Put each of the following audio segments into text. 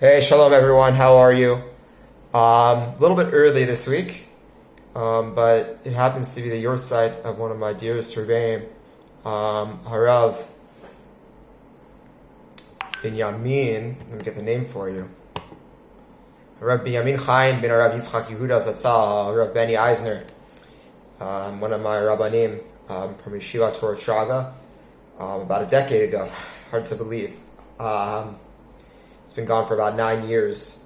Hey, shalom everyone. How are you? A little bit early this week, but it happens to be the Yahrtzeit of one of my dearest Rebbeim, Harav Beni Eisner. Let me get the name for you. Harav Binyamin Chaim ben Harav Yitzchak Yehuda Zatzal, Harav Beni Eisner, one of my Rabbanim from Yeshiva Torah Shaga, about a decade ago. Hard to believe. It's been gone for about 9 years.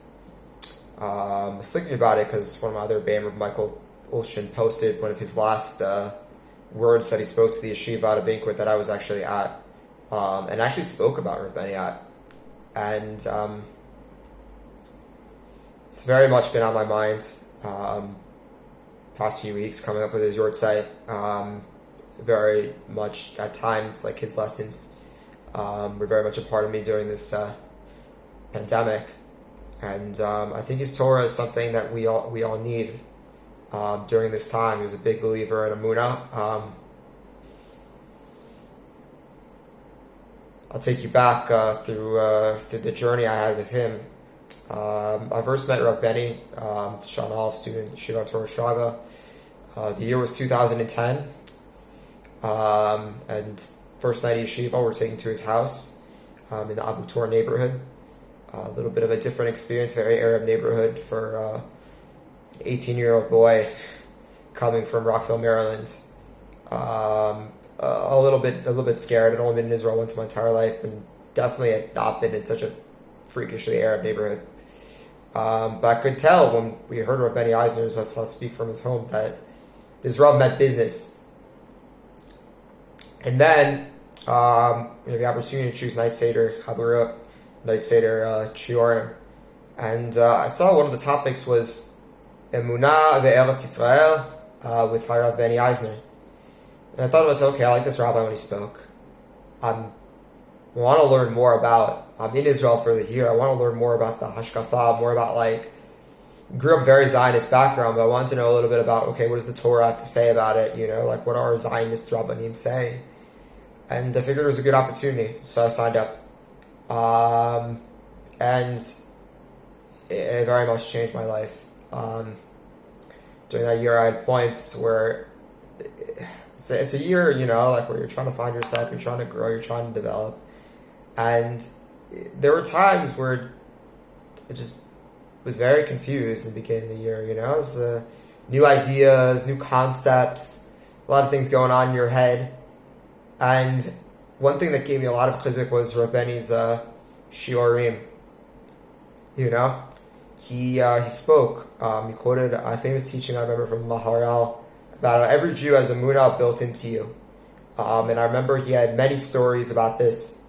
I was thinking about it because one of my other Rebbeim, Rav Michael Olshin, posted one of his last words that he spoke to the yeshiva at a banquet that I was actually at, and actually spoke about Rav Beni at. And it's very much been on my mind past few weeks, coming up with his Yahrtzeit. Very much at times, like his lessons were very much a part of me during this pandemic, and I think his Torah is something that we all need during this time. He was a big believer in Amunah. I'll take you back through the journey I had with him. I first met Rav Beni, Shana student, Yeshiva Torah Shaga. The year was 2010, and first night of yeshiva, we're taken to his house in the Abu Tor neighborhood. A little bit of a different experience, very Arab neighborhood for an 18-year-old boy coming from Rockville, Maryland. A little bit scared. I'd only been in Israel once in my entire life, and definitely had not been in such a freakishly Arab neighborhood. But I could tell when we heard Rav Beni Eisner, so I'll speak from his home, that this Rav meant business. And then the opportunity to choose Night Seder Chaburot, Night Seder Chiorim, and I saw one of the topics was Emunah ve'Eretz Yisrael with Harav Beni Eisner, and I thought it was okay. I like this rabbi when he spoke. I want to learn more about. I'm in Israel for the year. I want to learn more about the Hashkafa, more about grew up very Zionist background, but I wanted to know a little bit about what does the Torah have to say about it? What are Zionist rabbanim saying? And I figured it was a good opportunity, so I signed up. And it very much changed my life. During that year, I had points where it's a year, where you're trying to find yourself, you're trying to grow, you're trying to develop. And there were times where I just was very confused in the beginning of the year, It was new ideas, new concepts, a lot of things going on in your head. And one thing that gave me a lot of chizuk was Rav Beni's shiurim. He spoke. He quoted a famous teaching I remember from Maharal about every Jew has a munah built into you. And I remember he had many stories about this.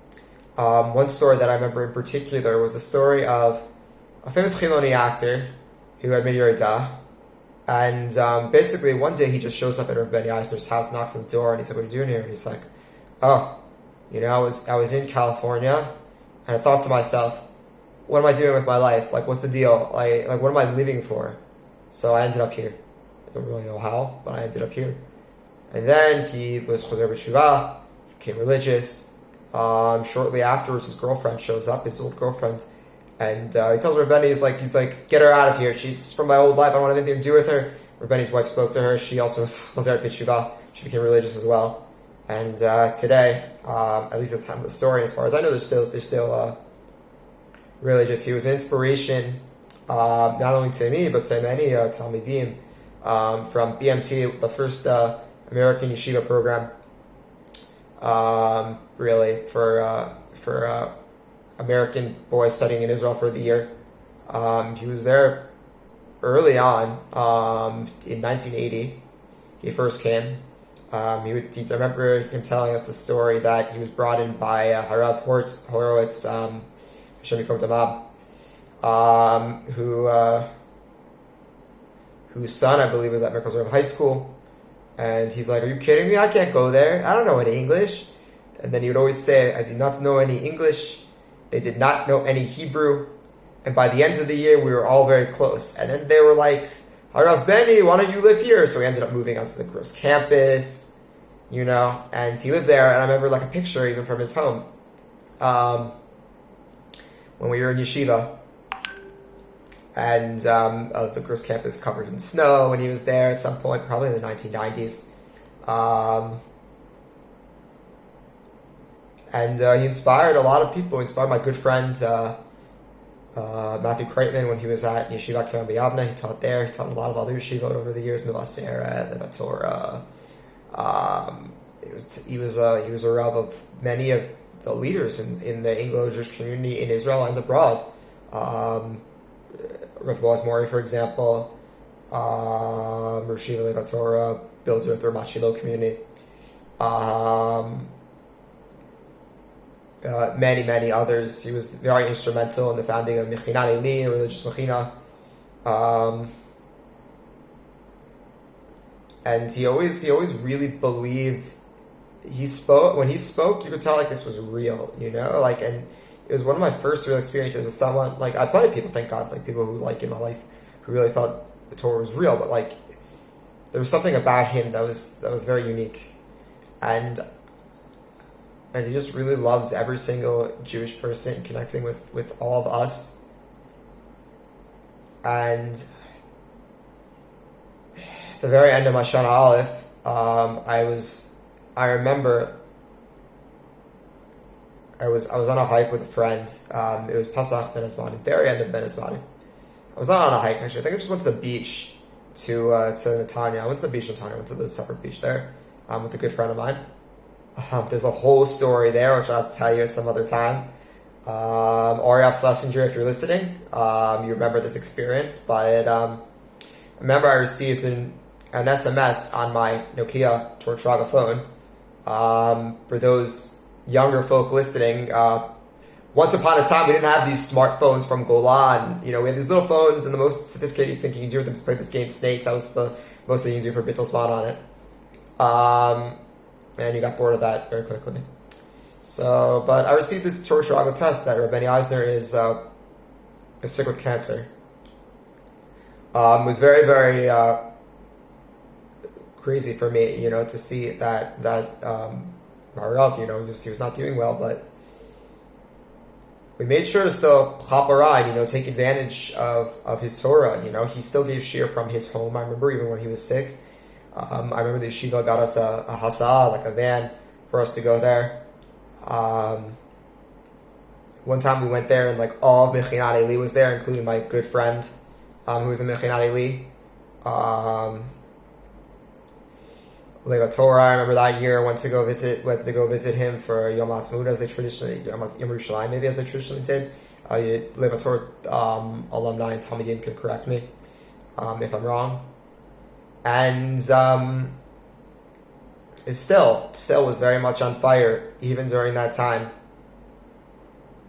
One story that I remember in particular was the story of a famous Chiloni actor who had Midyarida. And basically one day he just shows up at Rav Beni Eisner's house, knocks on the door, and he's like, "What are you doing here?" And he's like, "Oh, I was in California, and I thought to myself, what am I doing with my life? What's the deal? What am I living for?" So I ended up here. I don't really know how, but I ended up here. And then he was Chozer B'Teshuvah, became religious. Shortly afterwards, his girlfriend shows up, his old girlfriend, and he tells Rav Beni, he's like, "Get her out of here. She's from my old life. I don't want anything to do with her." Rav Beni's wife spoke to her. She also was Chozer B'Teshuvah. She became religious as well. And today, at least at the time of the story, as far as I know, they're still religious. He was an inspiration, not only to me, but to many Talmidim from BMT, the first American yeshiva program, really, for American boys studying in Israel for the year. He was there early on, in 1980. He first came. I remember him telling us the story that he was brought in by Harav Horowitz, Hashem Yikom Damam, whose son, I believe, was at Merkaz High School. And he's like, "Are you kidding me? I can't go there. I don't know any English." And then he would always say, "I do not know any English." They did not know any Hebrew. And by the end of the year, we were all very close. And then they were like, "Harav Beni, why don't you live here?" So he ended up moving onto the Gross campus, and he lived there. And I remember a picture even from his home when we were in yeshiva. and of the Gross campus covered in snow when he was there at some point, probably in the 1990s. And he inspired a lot of people. He inspired my good friend Matthew Kreitman when he was at Yeshiva Kerem B'Yavne. He taught there. He taught a lot of other yeshivot over the years, Mivaseret, Levat Torah. He was a Rav of many of the leaders in the Anglo-Jewish community in Israel and abroad. Rav Boaz Mori, for example, Rishiva Levat Torah, builder of the Ramat Shiloh community. Many others. He was very instrumental in the founding of Mechinat Eli, a religious mechina. And he always really believed. When he spoke, you could tell like this was real, and it was one of my first real experiences with someone. Like, I had plenty of people, thank God, like people who in my life who really thought the Torah was real, but like there was something about him that was very unique, and he just really loved every single Jewish person, connecting with all of us. And at the very end of my Shana Aleph, I remember I was on a hike with a friend. It was Pasach Ben Esmani, very end of Ben Esmani. I was not on a hike, actually. I think I just went to the beach to Netanya. I went to the beach in Netanya. I went to the separate beach there with a good friend of mine. There's a whole story there, which I'll have to tell you at some other time. Oriaf Schlesinger, if you're listening, you remember this experience. But I remember I received an SMS on my Nokia Tortraga phone. For those younger folk listening, once upon a time we didn't have these smartphones from Golan. We had these little phones, and the most sophisticated thing you can do with them is play this game Snake. That was the most thing you can do for Bittelspot on it. And you got bored of that very quickly. So, but I received this Torah Shirago test that Rav Beni Eisner is sick with cancer. It was very, very crazy for me, to see that Harav, he was not doing well, but we made sure to still chaparad, take advantage of his Torah. He still gave shir from his home. I remember even when he was sick. I remember the yeshiva got us a hasa, like a van, for us to go there. One time we went there and like all of Mechinat Eli was there, including my good friend who was in Mechinat Eli. Levat Torah, I remember that year went to go visit him for Yom HaAtzmaut, as they traditionally, Yom Yerushalayim maybe, as they traditionally did. Levat Torah alumni and Talmidim can correct me if I'm wrong. And it still was very much on fire even during that time.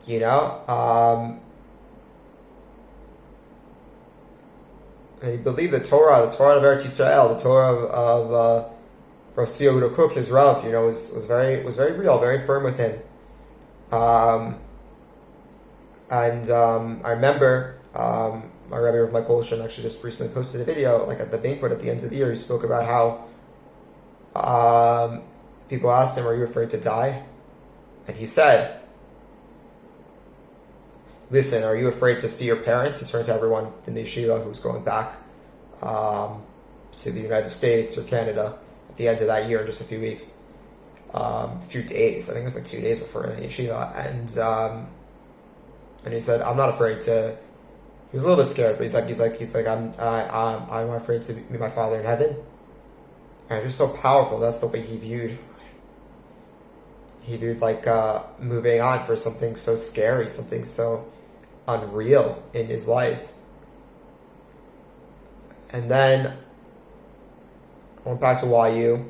And he believed the Torah of Eretz Yisrael, the Torah of Rav Yehuda Kook, his Rav, was very real, very firm with him. And I remember my Rebbe of Michael Olshan actually just recently posted a video, like at the banquet at the end of the year. He spoke about how people asked him, "Are you afraid to die?" And he said, "Listen, are you afraid to see your parents?" He turned to everyone in the yeshiva who was going back to the United States or Canada at the end of that year in just a few weeks, a few days. I think it was like 2 days before the yeshiva, and he said, "I'm not afraid to." He was a little bit scared, but he's like, I'm afraid to meet my Father in heaven. And it was so powerful. That's the way he viewed like moving on for something so scary, something so unreal in his life. And then I went back to YU.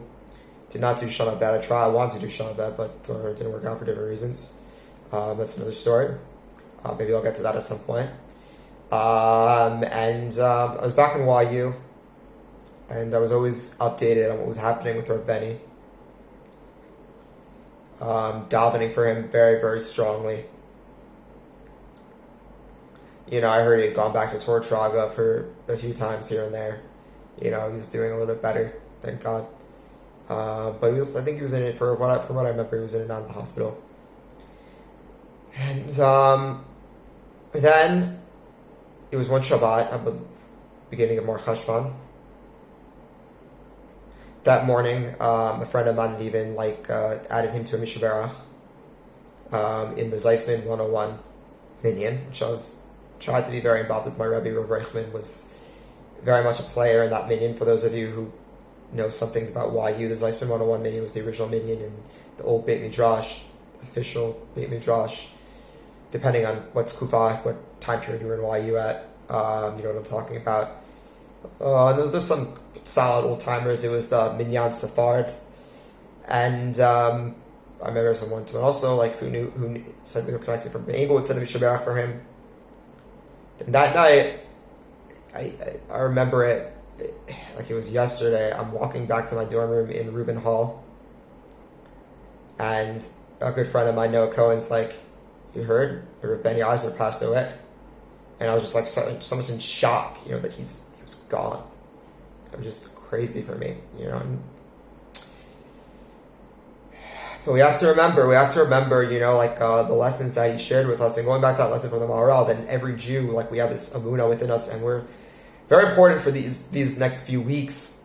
Did not do Shana Bet. I wanted to do Shana Bet, but it didn't work out for different reasons. That's another story. Maybe I'll get to that at some point. I was back in YU, and I was always updated on what was happening with Rav Beni. Davening for him very, very strongly. I heard he had gone back to Torah Traga for a few times here and there. He was doing a little bit better, thank God. But I think he was in it from what I remember, he was in and out of the hospital. And then it was one Shabbat at the beginning of Mar Cheshvan. That morning, a friend of mine even added him to a Mishaberach in the Zeisman 101 minyan, which I was tried to be very involved with. My Rebbe Rav Reichman was very much a player in that minyan. For those of you who know some things about YU, the Zeisman 101 minyan was the original minyan in the old Beit Midrash, official Beit Midrash, depending on what time period you were in YU at. You know what I'm talking about. And there's some solid old timers. It was the Minyan Sephard, and I remember someone also who said we were connected from Englewood, said to be Shabbat for him. And that night, I remember it like it was yesterday. I'm walking back to my dorm room in Reuben Hall, and a good friend of mine, Noah Cohen's like, "You heard? Rav Beni Eisner passed away," and I was just like so much in shock, that he was gone. It was just crazy for me, But we have to remember, the lessons that he shared with us, and going back to that lesson from the Maharal, then every Jew, we have this Amunah within us, and we're very important for these next few weeks.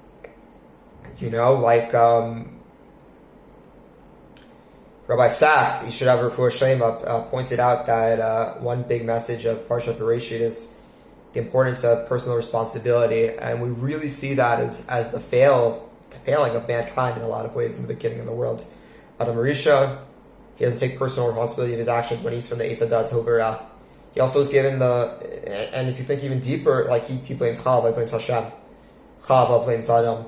Rabbi Sachs, you should have Refuah Shlema, pointed out that one big message of Parshat Bereshit is the importance of personal responsibility, and we really see that as the failing of mankind in a lot of ways in the beginning of the world. Adam Arisha, he doesn't take personal responsibility of his actions when he eats from the Eitz Hadat Tovera. He also is given and if you think even deeper, he blames Chava, blames Hashem. Chava blames Adam,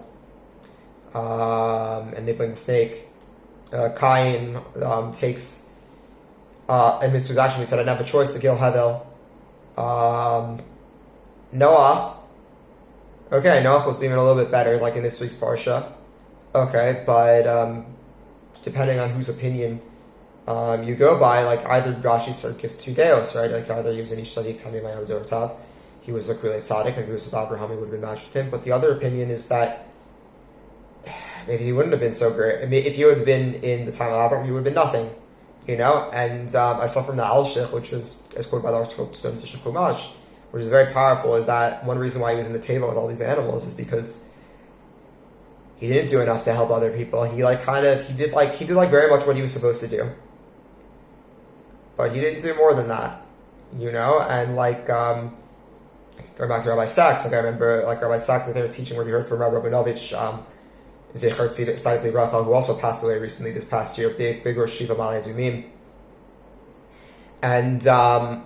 and they blame the snake. Cain takes admits to his action. He said, "I didn't have a choice to kill Hevel." Noach was even a little bit better, like in this week's Parsha. Okay, but depending on whose opinion you go by, either Rashi gives two deos, right? Either he was an Ish Tzaddik, Tamim Hayam Zortav, he was really tzaddik, and if he was with Avraham, he would have been matched with him. But the other opinion is that maybe he wouldn't have been so great. I mean, if he would have been in the time of Avraham, he would have been nothing, And I saw from the Al-Shich, which was as quoted by the article Stone Fish Chumash, which is very powerful, is that one reason why he was in the table with all these animals is because he didn't do enough to help other people. He did very much what he was supposed to do, but he didn't do more than that, And going back to Rabbi Sachs, I remember Rabbi Sachs, the favorite teaching where we heard from Rabbi Rabinovich, is Yahrtzeit, who also passed away recently this past year, big Rosh Shiva Ma'ale Adumim, and so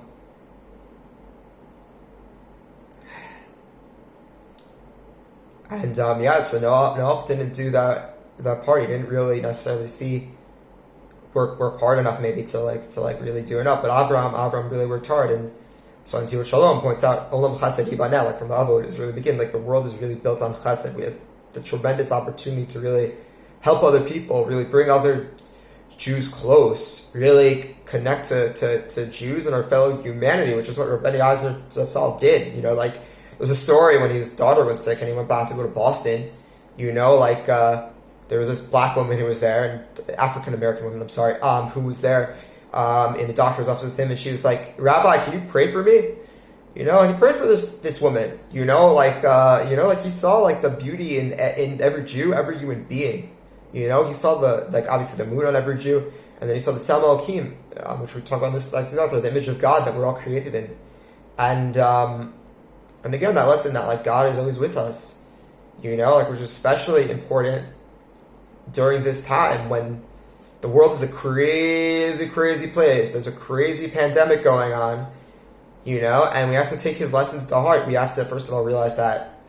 Noach didn't do that part. He didn't really necessarily work hard enough maybe to really do enough. But Avram really worked hard, and so Antiwa Shalom points out Olam Chesed Yibaneh, from the Avot is really begin. The world is really built on Chesed. We have the tremendous opportunity to really help other people, really bring other Jews close, really connect to Jews and our fellow humanity, which is what Rav Beni Eisner did. There was a story when his daughter was sick and he went back to go to Boston. There was this black woman who was there, and African American woman, who was there in the doctor's office with him, and she was like, "Rabbi, can you pray for me?" And he prayed for this woman. He saw the beauty in every Jew, every human being. He saw obviously the moon on every Jew, and then he saw the Tzelem Elokim, which we talk about this, the image of God that we're all created in, and again, that lesson that God is always with us, which is especially important during this time when the world is a crazy, crazy place. There's a crazy pandemic going on, and we have to take his lessons to heart. We have to first of all realize that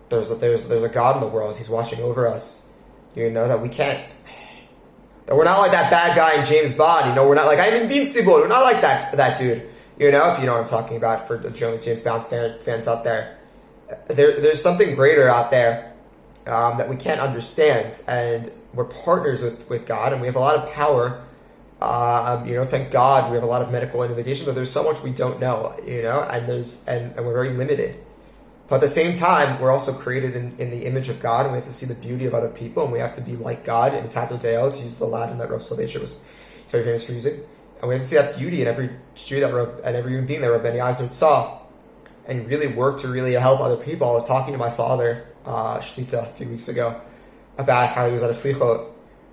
there's a God in the world. He's watching over us. That we can't. That we're not like that bad guy in James Bond. We're not like I'm invincible. We're not like that dude. If you know what I'm talking about, for the James Bond fans out there, there's something greater out there that we can't understand, and we're partners with God, and we have a lot of power. Thank God we have a lot of medical innovation, but there's so much we don't know, and we're very limited. But at the same time, we're also created in the image of God, and we have to see the beauty of other people, and we have to be like God in Tato Deo, to use the Latin that Rav Soloveitcher was very famous for using. And we have to see that beauty in every Jew and every human being that Rav Beni Eisner saw. and really work to really help other people. I was talking to my father, Shlita, a few weeks ago, about how he was at a slichot,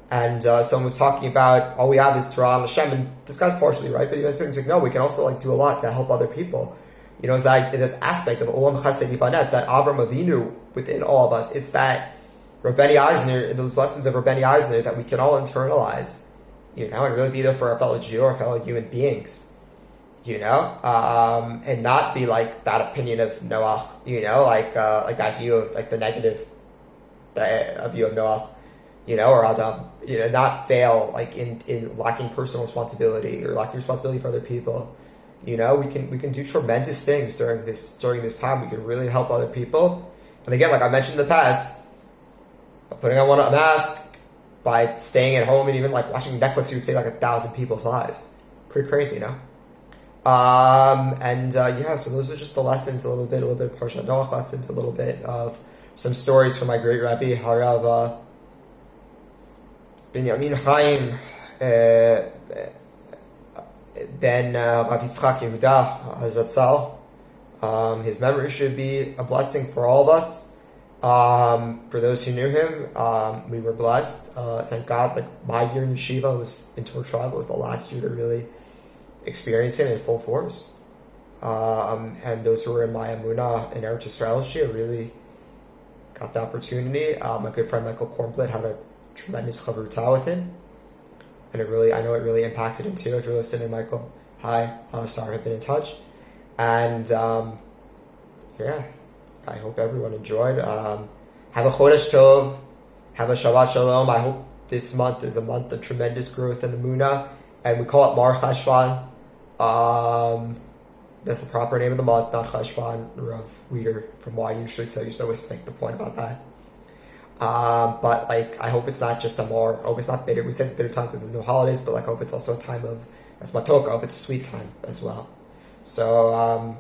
and someone was talking about all we have is Torah and Hashem, and this guy's partially right, but he was saying, no, we can also do a lot to help other people. It's that aspect of Olam Chesed Yipaneh. It's that Avram Avinu within all of us. It's that Rav Beni Eisner, those lessons of Rav Beni Eisner that we can all internalize, and really be there for our fellow Jew, our fellow human beings, and not be like that opinion of Noach, like that view of like the negative view of Noach, or Adam, not fail like in lacking personal responsibility or lacking responsibility for other people. We can do tremendous things during this time. We can really help other people. And again, like I mentioned in the past, by putting on a mask, by staying at home, and even like watching Netflix, you would save like 1,000 people's lives. Pretty crazy, So those are just the lessons, a little bit of Parshat Noach lessons, a little bit of some stories from my great Rabbi Harav Beni Eisner, Ben Rav Yehuda Zatzal. His memory should be a blessing for all of us. For those who knew him, we were blessed. Thank God. Like my year in yeshiva was in Torah Tribe. It was the last year to really experience it in full force. And those who were in my Amunah in Eretz Yisrael really got the opportunity. My good friend Michael Kornblit had a tremendous chavruta with him. And I know it really impacted him too. If you're listening, Michael, hi. Sorry, I've been in touch. And I hope everyone enjoyed. Have a Chodesh Tov. Have a Shabbat Shalom. I hope this month is a month of tremendous growth in the Emunah. And we call it Mar Cheshvan. That's the proper name of the month, not Cheshvan. Rav Weeder from YU should always make the point about that. But I hope it's not just a more. I hope it's not bitter. We say it's bitter time because there's no holidays, but I hope it's also a time of that's matoka. I hope it's a sweet time as well. So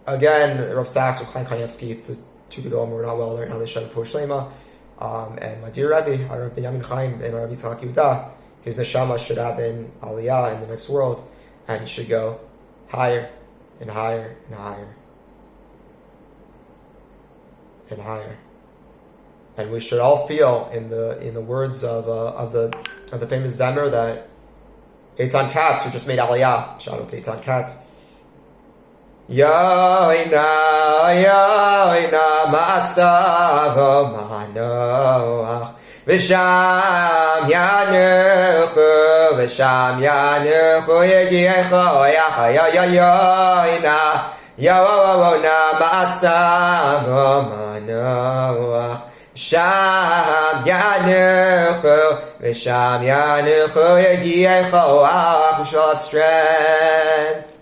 again, Rav Sachs or Chaim Kanievsky, the two Gedolim were not well there. Now they shut for Shlema. And my dear Rabbi, Rav Binyamin Chaim and Rav Yitzchak Yehuda, his neshama should have an aliyah in the next world, and he should go higher and higher and higher and higher. And we should all feel in the words of the famous Zemer that Eitan Katz, who just made Aliyah, shout out to Eitan Katz. Yoina ma'atzav ma'anoach v'sham yanuchu yegiyecho yoina ma'atzav ma'anoach Sham Yanuchu, V'sham Yanuchu, Yegiyecho, we shall have strength.